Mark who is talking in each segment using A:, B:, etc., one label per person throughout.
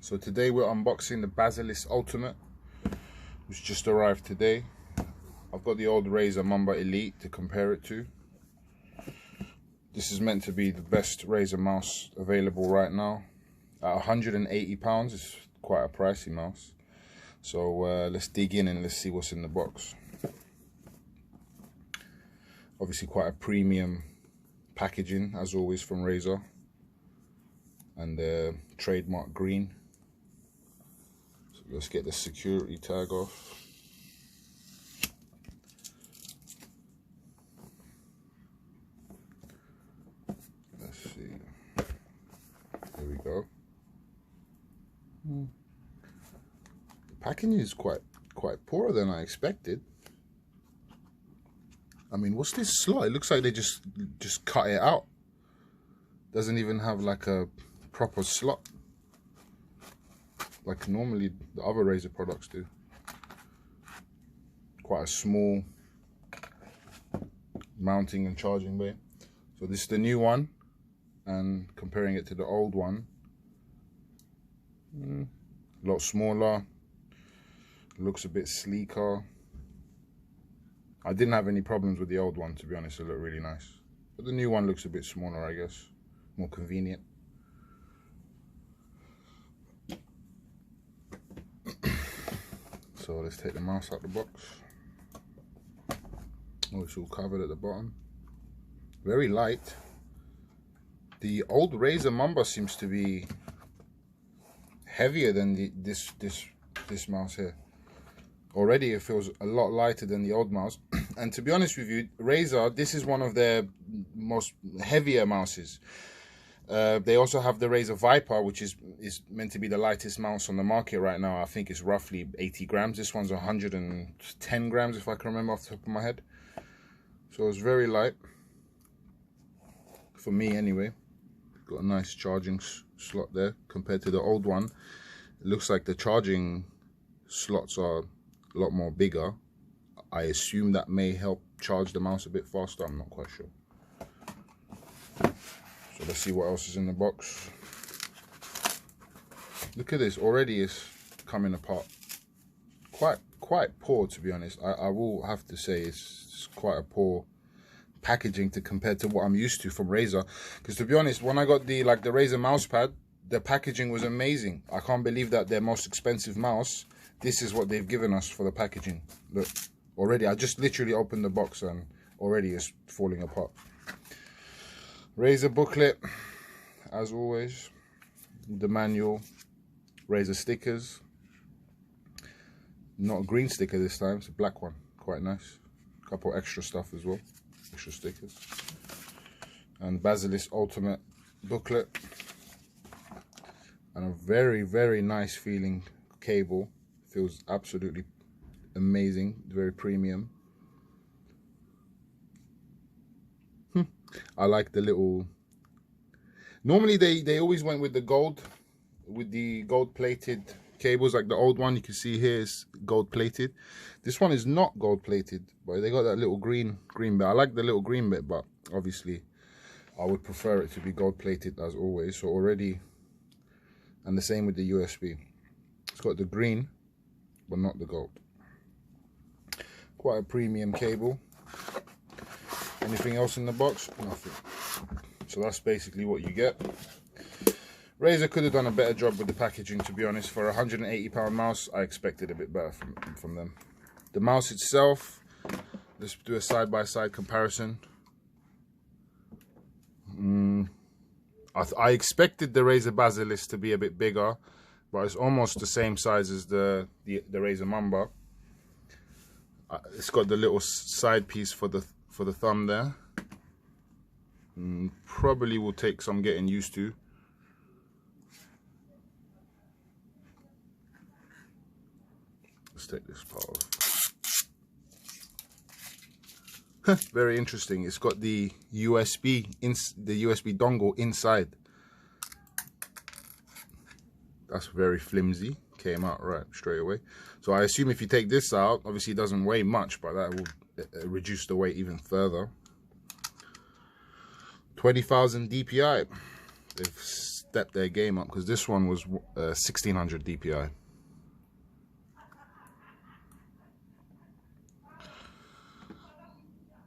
A: So today we're unboxing the Basilisk Ultimate, which just arrived today. I've got the old Razer Mumba Elite to compare it to. This is meant to be the best Razer mouse available right now. At £180, it's quite a pricey mouse. So let's dig in and let's see what's in the box. Obviously quite a premium packaging, as always, from Razer. And the trademark green. So let's get the security tag off. Let's see. There we go. The packaging is quite poorer than I expected. I mean, what's this slot? It looks like they just cut it out. Doesn't even have like a proper slot like normally the other Razer products do. Quite a small mounting and charging bay. So this is the new one, and comparing it to the old one, a lot smaller, looks a bit sleeker. I didn't have any problems with the old one, to be honest. It looked really nice, but the new one looks a bit smaller, I guess, more convenient. So let's take the mouse out the box. Oh, it's all covered at the bottom. Very light. The old Razer Mumba seems to be heavier than this mouse here. Already it feels a lot lighter than the old mouse. And to be honest with you, Razer, this is one of their most heavier mouses. They also have the Razer Viper, which is meant to be the lightest mouse on the market right now. I think it's roughly 80 grams. This one's 110 grams, if I can remember off the top of my head. So it's very light. For me, anyway. Got a nice charging slot there compared to the old one. It looks like the charging slots are a lot more bigger. I assume that may help charge the mouse a bit faster. I'm not quite sure. So let's see what else is in the box. Look at this, already it's coming apart. Quite poor, to be honest. I will have to say it's quite a poor packaging to compare to what I'm used to from Razer. Because to be honest, when I got the Razer mousepad, the packaging was amazing. I can't believe that their most expensive mouse, this is what they've given us for the packaging. Look, already, I just literally opened the box and already it's falling apart. Razer booklet, as always, the manual, Razer stickers, not a green sticker this time, it's a black one, quite nice, a couple extra stuff as well, extra stickers, and Basilisk Ultimate booklet, and a very nice feeling cable, feels absolutely amazing, very premium. I like the little, normally they always went with the gold plated cables, like the old one you can see here is gold plated. This one is not gold plated, but they got that little green bit. I like the little green bit, but obviously I would prefer it to be gold plated as always. So already, and the same with the USB. It's got the green, but not the gold. Quite a premium cable. Anything else in the box? Nothing. So that's basically what you get. Razer could have done a better job with the packaging, to be honest. For a £180 mouse, I expected a bit better from them. The mouse itself, let's do a side-by-side comparison. I expected the Razer Basilisk to be a bit bigger, but it's almost the same size as the Razer Mumba. It's got the little side piece for the thumb there. Probably will take some getting used to. Let's take this part off. Very interesting. It's got the USB dongle inside. That's very flimsy. Came out right straight away. So I assume if you take this out, obviously it doesn't weigh much, but that will reduce the weight even further. 20,000 DPI. They've stepped their game up, because this one was 1600 DPI.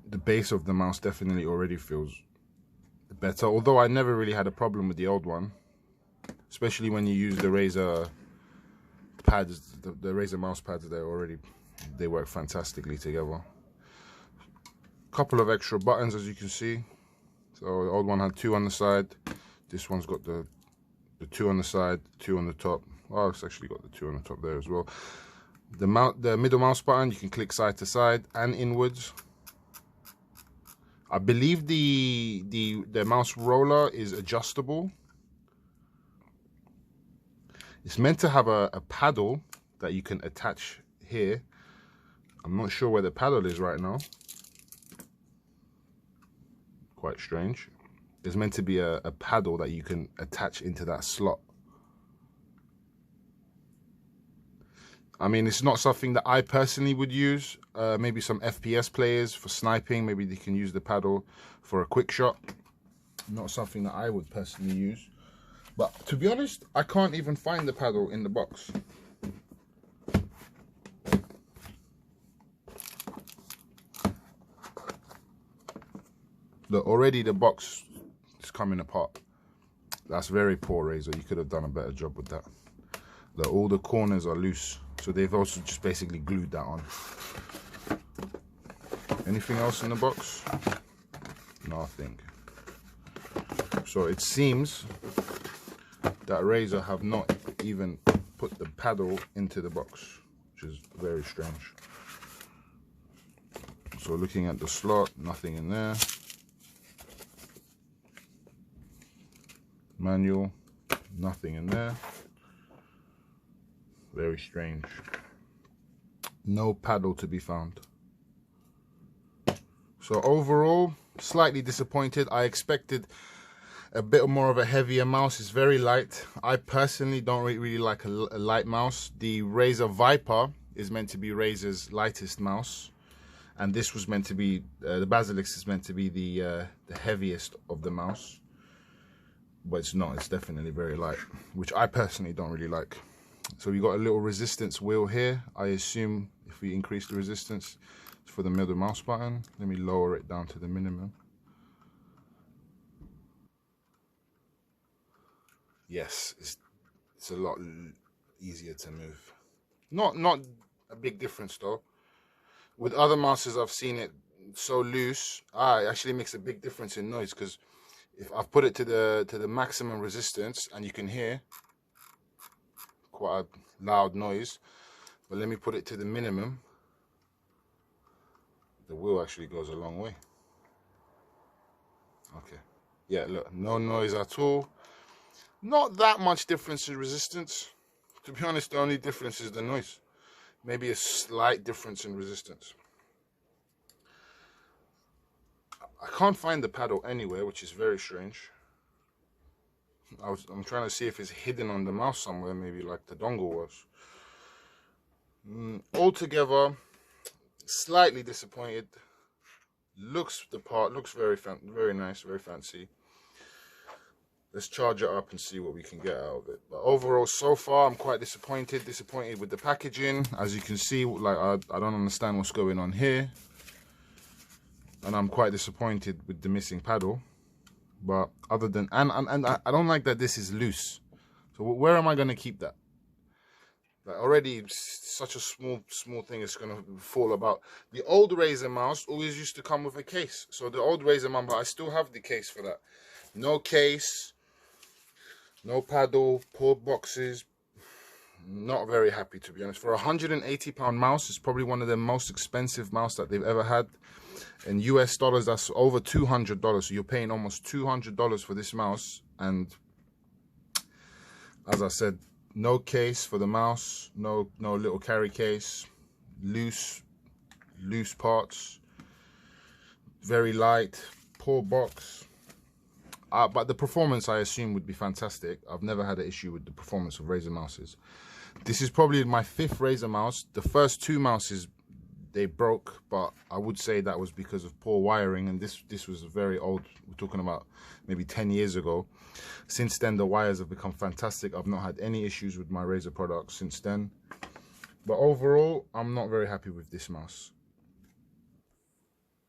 A: The base of the mouse definitely already feels better, although I never really had a problem with the old one, especially when you use the Razer pads, the Razer mouse pads. They work fantastically together. Couple of extra buttons, as you can see. So the old one had 2 on the side. This one's got the 2 on the side, 2 on the top. Oh, it's actually got the 2 on the top there as well. The middle mouse button, you can click side to side and inwards. I believe the mouse roller is adjustable. It's meant to have a paddle that you can attach here. I'm not sure where the paddle is right now. Quite strange. There's meant to be a paddle that you can attach into that slot. I mean, it's not something that I personally would use. Maybe some FPS players for sniping, maybe they can use the paddle for a quick shot. Not something that I would personally use. But to be honest, I can't even find the paddle in the box. Look, already the box is coming apart. That's very poor, Razer. You could have done a better job with that. Look, all the corners are loose. So they've also just basically glued that on. Anything else in the box? Nothing. So it seems that Razer have not even put the paddle into the box, which is very strange. So looking at the slot, nothing in there. Manual, nothing in there. Very strange. No paddle to be found. So overall, slightly disappointed. I expected a bit more of a heavier mouse. It's very light. I personally don't really like a light mouse. The Razer Viper is meant to be Razer's lightest mouse, and this was meant to be the Basilisk is meant to be the heaviest of the mouse, but it's not. It's definitely very light, which I personally don't really like. So we got a little resistance wheel here. I assume if we increase the resistance, it's for the middle mouse button. Let me lower it down to the minimum. Yes, it's a lot easier to move. Not a big difference though. With other mouses, I've seen it so loose. It actually makes a big difference in noise, because if I've put it to the maximum resistance, and you can hear quite a loud noise, but let me put it to the minimum. The wheel actually goes a long way. Okay, yeah, look, no noise at all. Not that much difference in resistance. To be honest, the only difference is the noise. Maybe a slight difference in resistance. I can't find the paddle anywhere, which is very strange. I'm trying to see if it's hidden on the mouse somewhere, maybe like the dongle was. Altogether, slightly disappointed. The part looks very nice, very fancy. Let's charge it up and see what we can get out of it. But overall, so far, I'm quite disappointed with the packaging. As you can see, like I don't understand what's going on here, and I'm quite disappointed with the missing paddle. But other than and I don't like that this is loose. So where am I going to keep that? Like already, such a small thing is going to fall about. The old Razer mouse always used to come with a case. So the old Razer Mumba, I still have the case for that. No case, no paddle, poor boxes. Not very happy, to be honest. For a £180 mouse, it's probably one of the most expensive mouse that they've ever had. In US dollars, that's over $200. So you're paying almost $200 for this mouse. And as I said, no case for the mouse, no little carry case, loose parts, very light, poor box. But the performance, I assume, would be fantastic. I've never had an issue with the performance of Razer mouses. This is probably my 5th Razer mouse. The first 2 mouses, they broke, but I would say that was because of poor wiring, and this was very old. We're talking about maybe 10 years ago. Since then, the wires have become fantastic. I've not had any issues with my Razer products since then. But overall, I'm not very happy with this mouse.